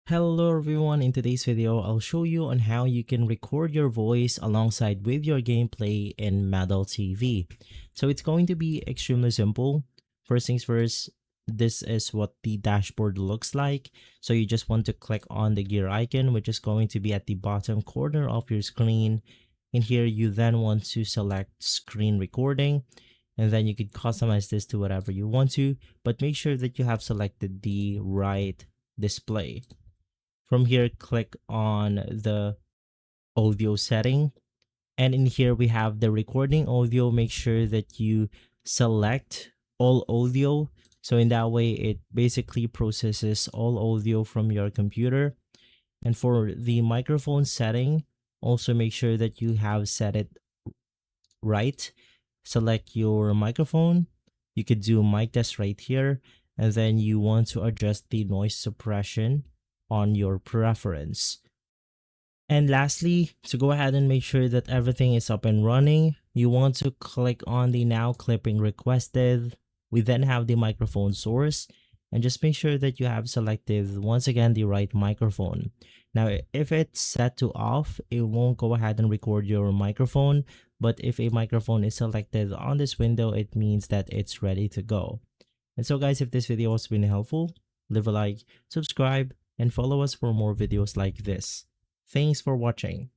Hello everyone, in today's video, I'll show you on how you can record your voice alongside with your gameplay in Medal TV. So it's going to be extremely simple. First things first, this is what the dashboard looks like. So you just want to click on the gear icon, which is going to be at the bottom corner of your screen. In here, you then want to select screen recording, and then you could customize this to whatever you want to, but make sure that you have selected the right display. From here, click on the audio setting. And in here, we have the recording audio. Make sure that you select all audio. So in that way, it basically processes all audio from your computer. And for the microphone setting, also make sure that you have set it right. Select your microphone. You could do mic test right here. And then you want to adjust the noise suppression on your preference. And lastly, to go ahead and make sure that everything is up and running, you want to click on the now clipping requested. We then have the microphone source, and just make sure that you have selected once again the right microphone. Now, if it's set to off, it won't go ahead and record your microphone, but if a microphone is selected on this window, it means that it's ready to go. And so guys, if this video has been helpful, leave a like, subscribe, and follow us for more videos like this. Thanks for watching.